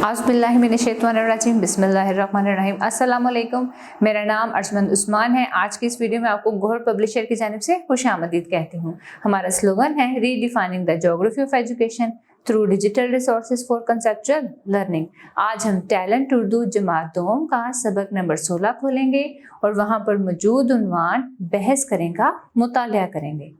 आज़बिल्लाहिमिनश्शैतानिर्रजीम बिस्मिल्लाहिर्रहमानिर्रहीम। अस्सलामुअलैकुम। मेरा नाम अर्जमंद उस्मान है। आज की इस वीडियो में आपको गौहर पब्लिशर की जानिब से खुशामदीद कहती हूँ। हमारा स्लोगन है redefining the geography of education through digital resources for conceptual learning. आज हम टैलेंट उर्दू जमात दोम का सबक नंबर 16 खोलेंगे और वहाँ पर मौजूद उन्वान बहस करें का मुतालिया करेंगे।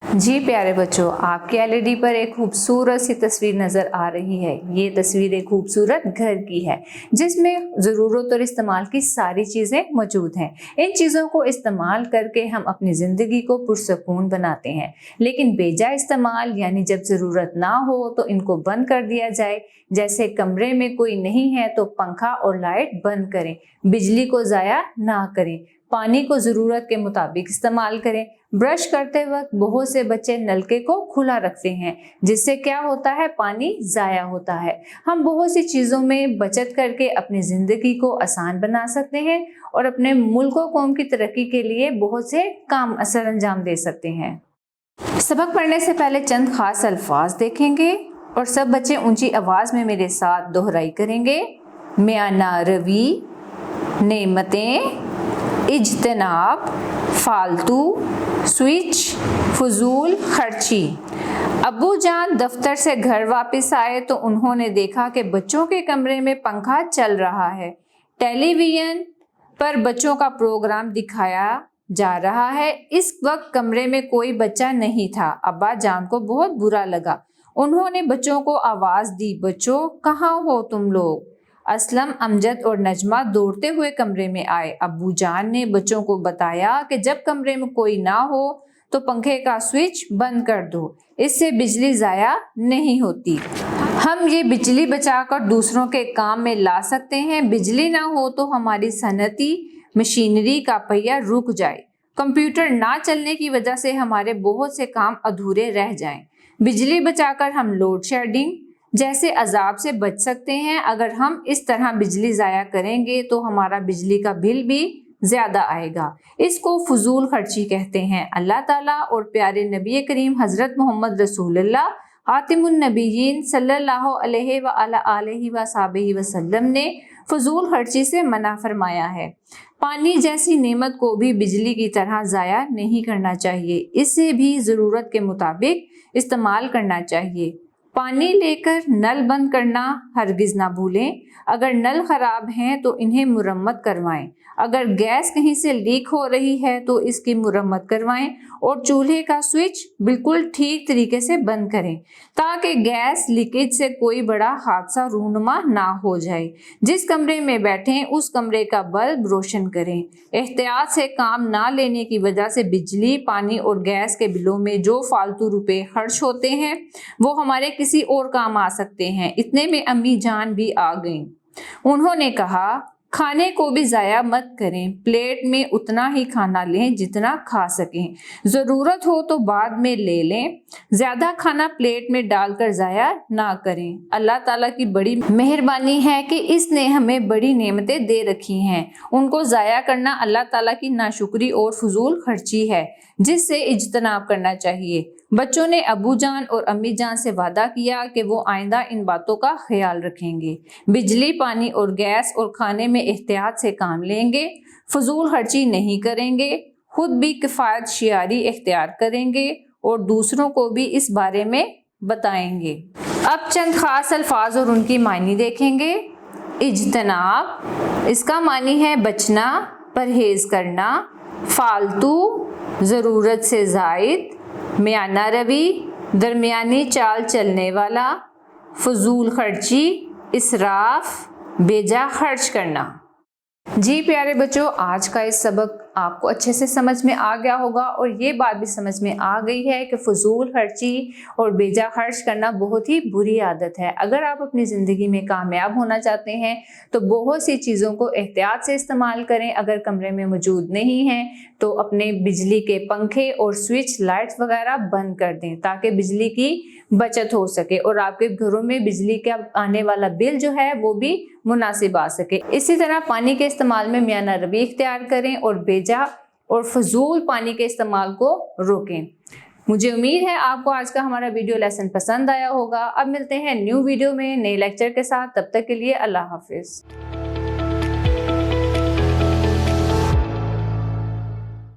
जी प्यारे बच्चों, आपके एलईडी पर एक खूबसूरत सी तस्वीर नज़र आ रही है। ये तस्वीर एक खूबसूरत घर की है जिसमें ज़रूरत और इस्तेमाल की सारी चीज़ें मौजूद हैं। इन चीज़ों को इस्तेमाल करके हम अपनी ज़िंदगी को पुरसकून बनाते हैं, लेकिन बेजा इस्तेमाल यानी जब ज़रूरत ना हो तो इनको बंद कर दिया जाए। जैसे कमरे में कोई नहीं है तो पंखा और लाइट बंद करें, बिजली को ज़ाया ना करें, पानी को ज़रूरत के मुताबिक इस्तेमाल करें। ब्रश करते वक्त बहुत से बच्चे नलके को खुला रखते हैं, जिससे क्या होता है, पानी ज़ाया होता है। हम बहुत सी चीज़ों में बचत करके अपनी ज़िंदगी को आसान बना सकते हैं और अपने मुल्क और कौम की तरक्की के लिए बहुत से काम असर अंजाम दे सकते हैं। सबक पढ़ने से पहले चंद खास अल्फाज देखेंगे और सब बच्चे ऊंची आवाज़ में मेरे साथ दोहराई करेंगे। म्याना रवी, नेमतें, इज्तनाब, फालतू, स्विच, फजूल खर्ची। अब्बू जान दफ्तर से घर वापस आए तो उन्होंने देखा कि बच्चों के कमरे में पंखा चल रहा है। टेलीविजन पर बच्चों का प्रोग्राम दिखाया जा रहा है। इस वक्त कमरे में कोई बच्चा नहीं था। अब्बा जान को बहुत बुरा लगा। उन्होंने बच्चों को आवाज़ दी, बच्चों कहाँ हो तुम लोग? असलम, अमजद और नजमा दौड़ते हुए कमरे में आए। अब्बू जान ने बच्चों को बताया कि जब कमरे में कोई ना हो तो पंखे का स्विच बंद कर दो, इससे बिजली ज़ाया नहीं होती। हम ये बिजली बचाकर दूसरों के काम में ला सकते हैं। बिजली ना हो तो हमारी सनती मशीनरी का पहिया रुक जाए, कंप्यूटर ना चलने की वजह से हमारे बहुत से काम अधूरे रह जाएं। बिजली बचाकर हम लोड शेडिंग जैसे अजाब से बच सकते हैं। अगर हम इस तरह बिजली ज़ाया करेंगे तो हमारा बिजली का बिल भी ज़्यादा आएगा। इसको फजूल खर्ची कहते हैं। अल्लाह ताला और प्यारे नबी करीम हज़रत मोहम्मद रसूलुल्लाह खातिमुन नबीयीन सल्लल्लाहु अलैहि व अला आलिहि व सहाबिहि वसल्लम ने फजूल खर्ची से मना फरमाया है। पानी जैसी नेमत को भी बिजली की तरह ज़ाया नहीं करना चाहिए, इसे भी ज़रूरत के मुताबिक इस्तेमाल करना चाहिए। पानी लेकर नल बंद करना हरगिज़ ना भूलें। अगर नल ख़राब हैं तो इन्हें मुरम्मत करवाएं। अगर गैस कहीं से लीक हो रही है तो इसकी मुरम्मत करवाएं और चूल्हे का स्विच बिल्कुल ठीक तरीके से बंद करें ताकि गैस लीकेज से कोई बड़ा हादसा रूनुमा ना हो जाए। जिस कमरे में बैठें उस कमरे का बल्ब रोशन करें। एहतियात से काम ना लेने की वजह से बिजली, पानी और गैस के बिलों में जो फालतू रुपए खर्च होते हैं वो हमारे किसी और काम आ सकते हैं। इतने में अम्मी जान भी आ गईं। उन्होंने कहा, खाने को भी ज़ाया मत करें, प्लेट में उतना ही खाना लें जितना खा सकें, ज़रूरत हो तो बाद में ले लें, ज़्यादा खाना प्लेट में डालकर ज़ाया ना करें। अल्लाह ताला की बड़ी मेहरबानी है कि इसने हमें बड़ी नेमतें दे रखी हैं, उनको ज़ाया करना अल्लाह ताला की नाशुक्री और फजूल खर्ची है जिससे इज्तनाब करना चाहिए। बच्चों ने अबू जान और अम्मी जान से वादा किया कि वो आइंदा इन बातों का ख्याल रखेंगे। बिजली, पानी और गैस और खाने में एहतियात से काम लेंगे, फजूल खर्ची नहीं करेंगे, खुद भी किफ़ायत शियारी इख्तियार करेंगे और दूसरों को भी इस बारे में बताएंगे। अब चंद खास अल्फाज और उनकी मायने देखेंगे। इज्तनाब, इसका मानी है बचना, परहेज करना। फालतू, ज़रूरत से ज़ायद। म्याना रवी, दरमियानी चाल चलने वाला। फजूल खर्ची, इसराफ, बेजा खर्च करना। जी प्यारे बच्चों, आज का इस सबक आपको अच्छे से समझ में आ गया होगा और ये बात भी समझ में आ गई है कि फजूल खर्ची और बेजा खर्च करना बहुत ही बुरी आदत है। अगर आप अपनी ज़िंदगी में कामयाब होना चाहते हैं तो बहुत सी चीज़ों को एहतियात से इस्तेमाल करें। अगर कमरे में मौजूद नहीं हैं तो अपने बिजली के पंखे और स्विच, लाइट्स वगैरह बंद कर दें ताकि बिजली की बचत हो सके और आपके घरों में बिजली का आने वाला बिल जो है वो भी मुनासिब आ सके। इसी तरह पानी के इस्तेमाल में म्याना रवी इख्तियार करें और बेजा और फजूल पानी के इस्तेमाल को रोकें। مجھے امید ہے آپ کو آج کا ہمارا ویڈیو لیسن پسند آیا ہوگا۔ اب ملتے ہیں نیو ویڈیو میں نئے لیکچر کے ساتھ، تب تک کے لیے اللہ حافظ۔